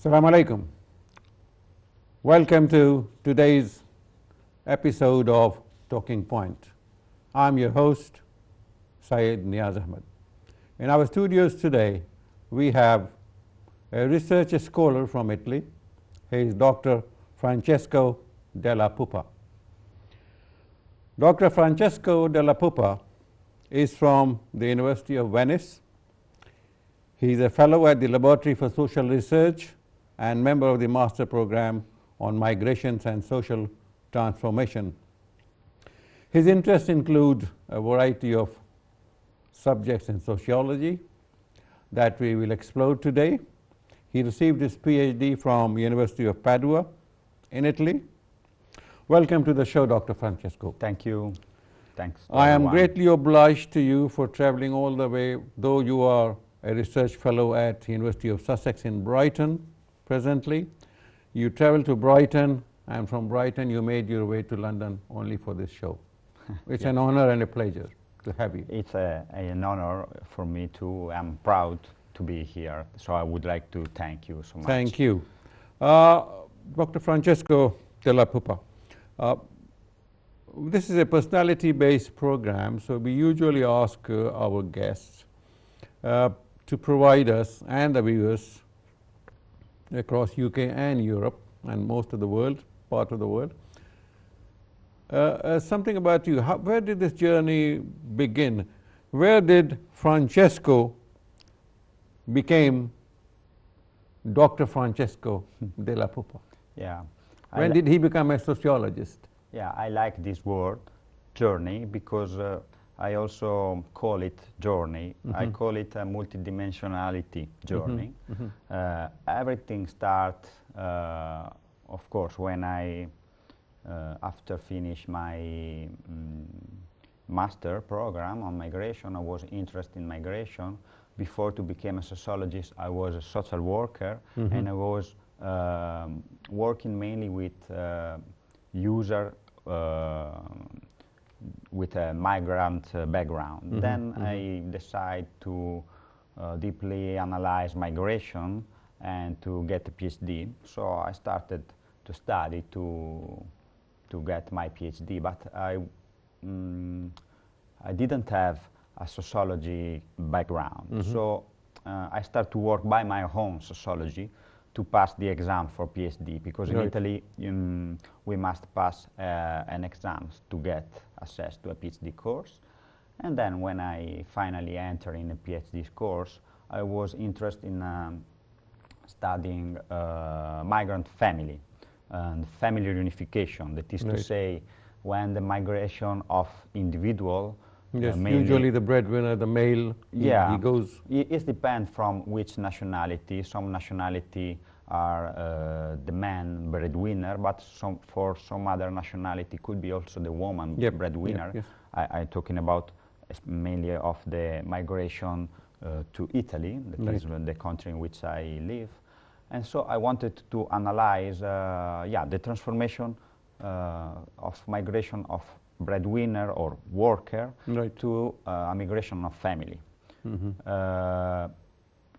Assalamu alaikum. Welcome to today's episode of Talking Point. I'm your host, Syed Neaz Ahmed. In our studios today, we have a research scholar from Italy. He is Dr. Francesco Della Puppa. Dr. Francesco Della Puppa is from the University of Venice. He is a fellow at the Laboratory for Social Research and member of the master program on migrations and social transformation. His interests include a variety of subjects in sociology that we will explore today. He received his PhD from University of Padua in Italy. Welcome to the show, Dr. Francesco. Thank you. Thanks. I am greatly obliged to you for traveling all the way, though you are a research fellow at University of Sussex in Brighton presently. You traveled to Brighton, and from Brighton you made your way to London only for this show. It's an honor and a pleasure to have you. It's an honor for me too. I'm proud to be here, so I would like to thank you so much. Thank you. Dr. Francesco Della Puppa, this is a personality-based program, so we usually ask our guests to provide us and the viewers across UK and Europe and most of the world, part of the world, something about you. Where did this journey begin? Where did Francesco became Dr. Francesco Della Puppa? Yeah. When did he become a sociologist? Yeah, I like this word, journey, because I also call it journey. I call it a multidimensionality journey. Everything starts, of course, when I, after finish my master program on migration, I was interested in migration. Before to become a sociologist, I was a social worker, and I was working mainly with user with a migrant background. Then I decided to deeply analyze migration and to get a PhD. So I started to study to get my PhD, but I didn't have a sociology background. So I started to work by my own sociology to pass the exam for PhD, because in Italy we must pass an exam to get access to a PhD course. And then when I finally entered in a PhD course, I was interested in studying migrant family and family reunification. That is to say, when the migration of individual, usually the breadwinner, the male, he goes. It depends from which nationality. Some nationality are the man breadwinner, but for some other nationality could be also the woman breadwinner. I'm talking about mainly of the migration to Italy, that is the country in which I live. And so I wanted to analyze the transformation of migration of breadwinner or worker to a migration of family.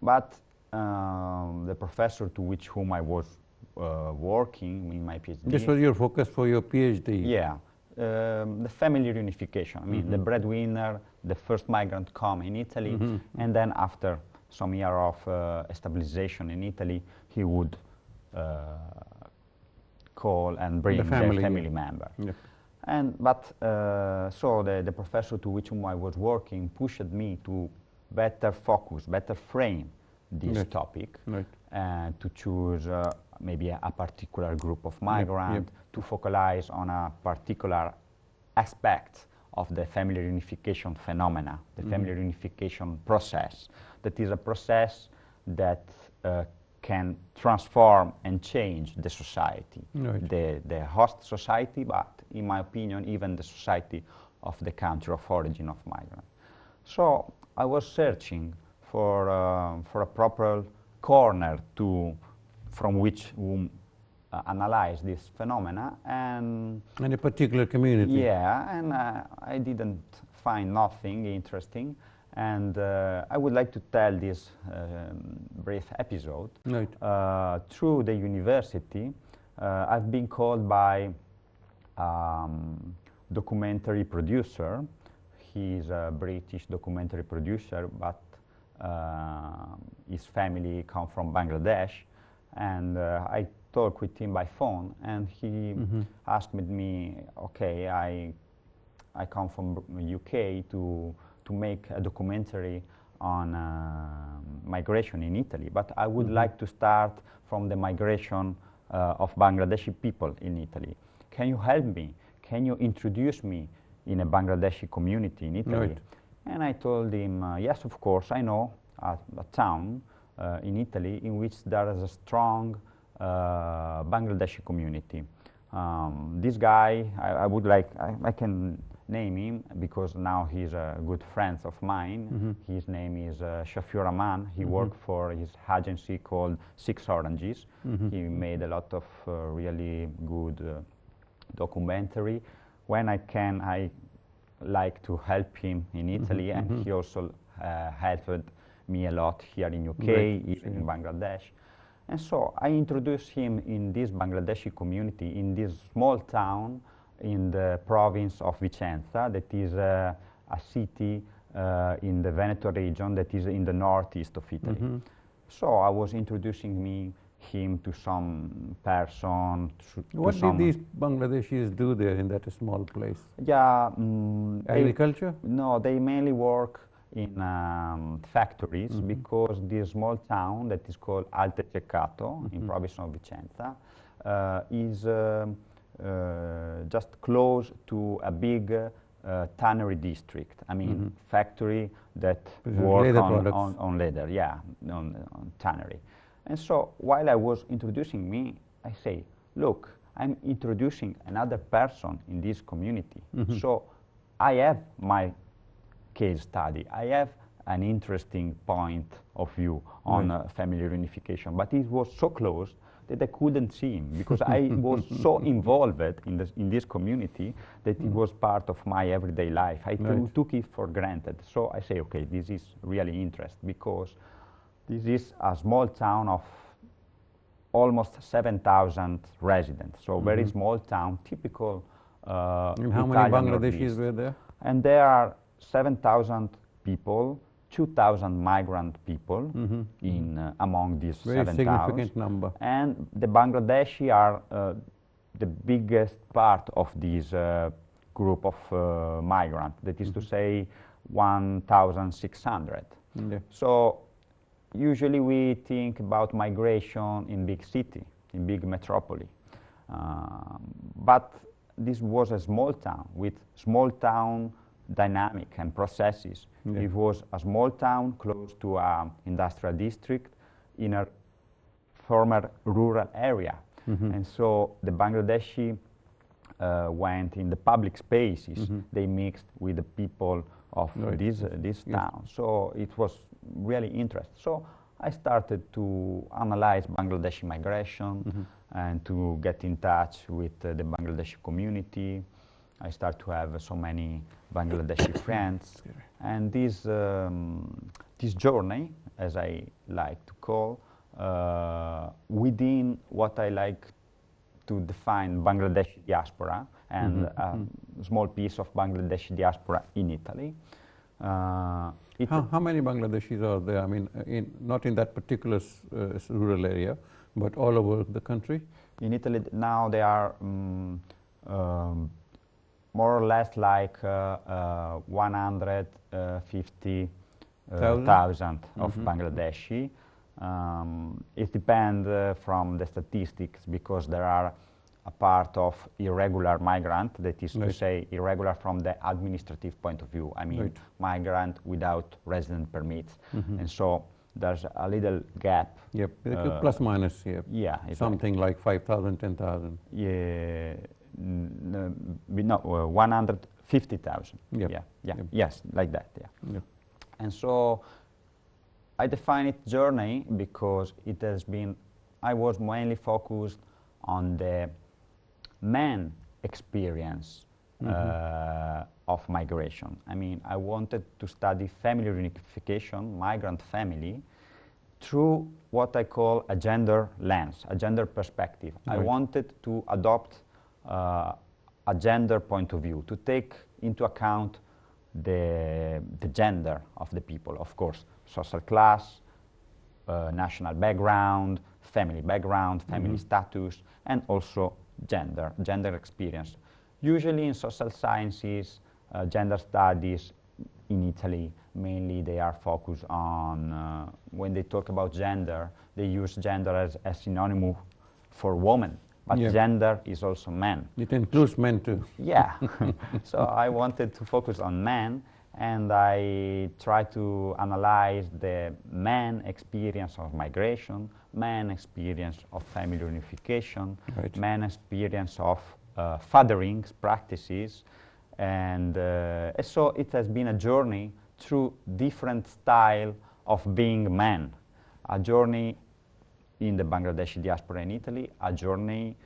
But the professor to whom I was working in my PhD. This was your focus for your PhD? Yeah. The family reunification. I mean, the breadwinner, the first migrant come in Italy, and then after some year of stabilization in Italy, he would call and bring the family member. So the professor to whom I was working pushed me to better focus, better frame this topic, and to choose maybe a particular group of migrants, to focalize on a particular aspect of the family reunification phenomena, the family reunification process. That is a process that can transform and change the society, the host society, but in my opinion, even the society of the country of origin of migrants. So I was searching for a proper corner from which analyze this phenomena, and a particular community. Yeah, and I didn't find nothing interesting, And I would like to tell this brief episode. Right. Through the university, I've been called by documentary producer. He's a British documentary producer, but his family come from Bangladesh. And I talked with him by phone, and he asked me, okay, I come from UK to make a documentary on migration in Italy, but I would like to start from the migration of Bangladeshi people in Italy. Can you help me? Can you introduce me in a Bangladeshi community in Italy? Right. And I told him, yes, of course, I know a town in Italy in which there is a strong Bangladeshi community. This guy, I can name him because now he's a good friend of mine. His name is Shafiur Rahman. He worked for his agency called Six Oranges. He made a lot of really good documentary. When I can, I like to help him in Italy, and he also helped me a lot here in UK, even in Bangladesh. And so I introduced him in this Bangladeshi community in this small town in the province of Vicenza, that is a city in the Veneto region that is in the northeast of Italy. So I was introducing him to some person. What did these Bangladeshis do there in that small place? Yeah. Agriculture? No, they mainly work in factories because this small town that is called Alte Ceccato in province of Vicenza is just close to a big tannery district. I mean, factory that work on leather, yeah, on tannery. And so while I was introducing me, I say, look, I'm introducing another person in this community. So I have my case study. I have an interesting point of view on family reunification, but it was so close that I couldn't see him because I was so involved in this community that it was part of my everyday life. I took it for granted. So I say, okay, this is really interesting because this is a small town of almost 7,000 residents. So very small town, typical And how many Bangladeshis were there? And there are 7,000 people, 2,000 migrant people in among these 7,000. Very significant number. And the Bangladeshi are the biggest part of this group of migrants. That is to say, 1,600. So usually we think about migration in big city, in big metropolis. But this was a small town with small town dynamic and processes. It was a small town close to an industrial district in a former rural area. And so the Bangladeshi went in the public spaces. They mixed with the people of this town. So it was really interesting. So I started to analyze Bangladeshi migration and to get in touch with the Bangladeshi community. I started to have so many Bangladeshi friends. And this journey, as I like to call, within what I like to define Bangladeshi diaspora and a small piece of Bangladeshi diaspora in Italy. How many Bangladeshis are there? I mean, not in that particular rural area, but all over the country? In Italy now there are more or less like 150,000 of Bangladeshi. It depends from the statistics because there are a part of irregular migrant, that is to say irregular from the administrative point of view. I mean migrant without resident permits. And so there's a little gap. Plus minus here. Yeah. Something like 5,000, 10,000. Yeah. No, 150,000. Yes, like that. And so I define it journey because it has been, I was mainly focused on the man experience of migration. I mean, I wanted to study family reunification, migrant family, through what I call a gender lens, a gender perspective. Right. I wanted to adopt a gender point of view, to take into account the gender of the people, of course, social class, national background, family status, and also gender experience. Usually in social sciences, gender studies in Italy, mainly they are focused on, when they talk about gender, they use gender as a synonym for woman, but gender is also man. It includes men too. Yeah, so I wanted to focus on men, and I tried to analyze the man experience of migration, man experience of family reunification, man experience of fathering practices, and so it has been a journey through different style of being man, a journey in the Bangladeshi diaspora in Italy, a journey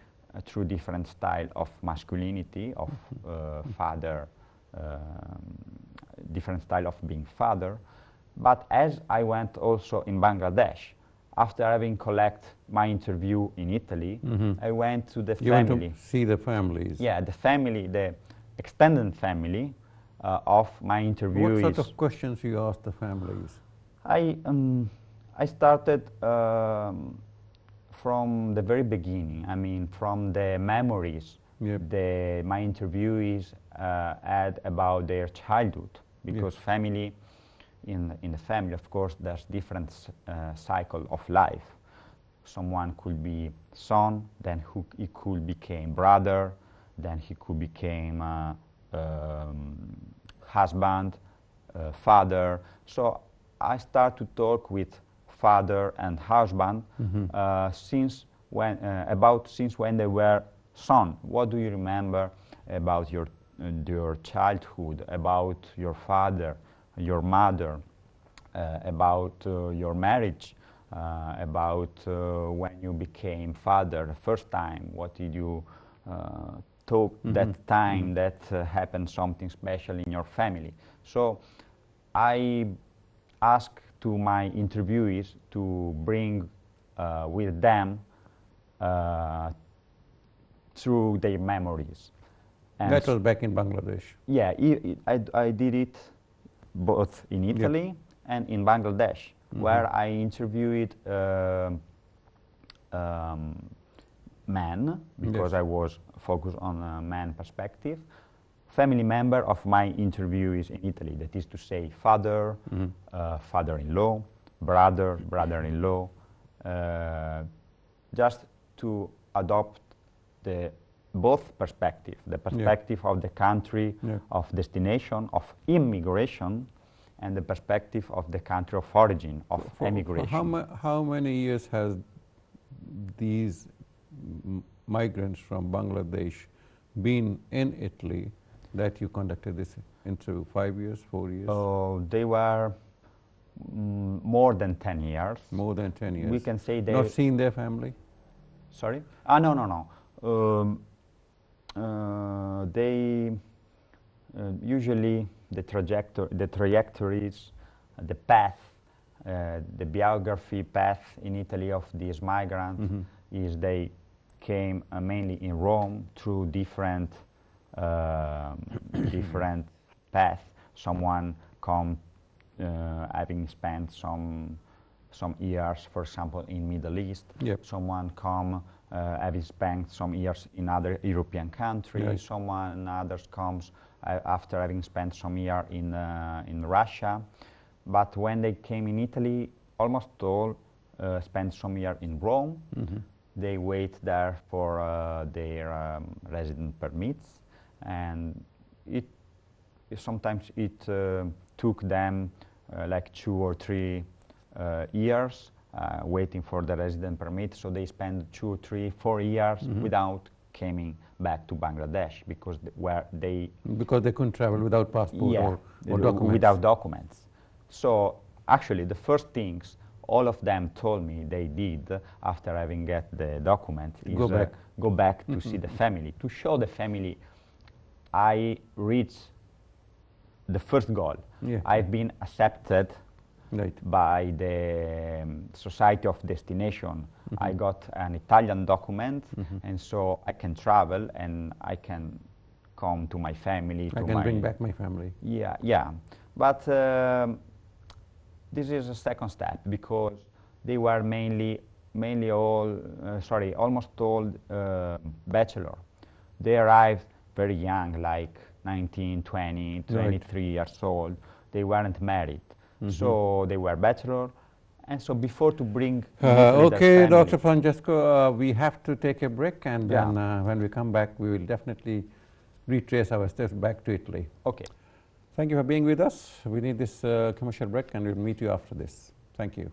through different style of masculinity, of father, different style of being father. But as I went also in Bangladesh, after having collect my interview in Italy, I went to the family. You went to see the families. Yeah, the family, the extended family of my interviewees. What sort of questions you asked the families? I started from the very beginning. I mean, from the memories my interviewees had about their childhood, because family, in the family, of course, there's different cycle of life. Someone could be son, then he could become brother, then he could become husband, father. So I start to talk with father and husband since when they were son. What do you remember about your childhood, about your father, your mother, about your marriage, about when you became father the first time? What did you talk that time that happened something special in your family? So I asked to my interviewees to bring with them through their memories. And that was back in Bangladesh? Yeah, I did it both in Italy and in Bangladesh, where I interviewed men, because I was focused on a man perspective, family member of my interviewees in Italy, that is to say father, father-in-law, brother, brother-in-law, just to adopt both perspective, the perspective of the country of destination, of immigration, and the perspective of the country of origin, of emigration. How many years has these migrants from Bangladesh been in Italy that you conducted this interview? 5 years, 4 years? They were more than 10 years. More than 10 years. We can say they... Not seen their family? Sorry? No. They usually the trajectories, the path, the biography path in Italy of these migrants is they came mainly in Rome through different different paths. Someone come having spent some years, for example, in Middle East. Someone come having spent some years in other European countries. Someone others comes after having spent some year in Russia. But when they came in Italy, almost all spent some year in Rome. They wait there for their resident permits, and sometimes it took them like 2 or 3 years waiting for the resident permit. So they spend 2, 3, 4 years without coming back to Bangladesh, because they couldn't travel without passport or documents. Without documents. So actually the first things all of them told me they did after having get the document is go back to see the family, to show the family I reached the first goal. Yeah. I've been accepted Right. by the Society of Destination. I got an Italian document, and so I can travel and I can come to my family. I can bring back my family. Yeah, yeah. But this is a second step, because they were almost all bachelor. They arrived very young, like 19, 20, 23 years old. They weren't married. So they were bachelor. And so before to bring... okay, Dr. Francesco, we have to take a break, and then when we come back, we will definitely retrace our steps back to Italy. Okay. Thank you for being with us. We need this commercial break, and we'll meet you after this. Thank you.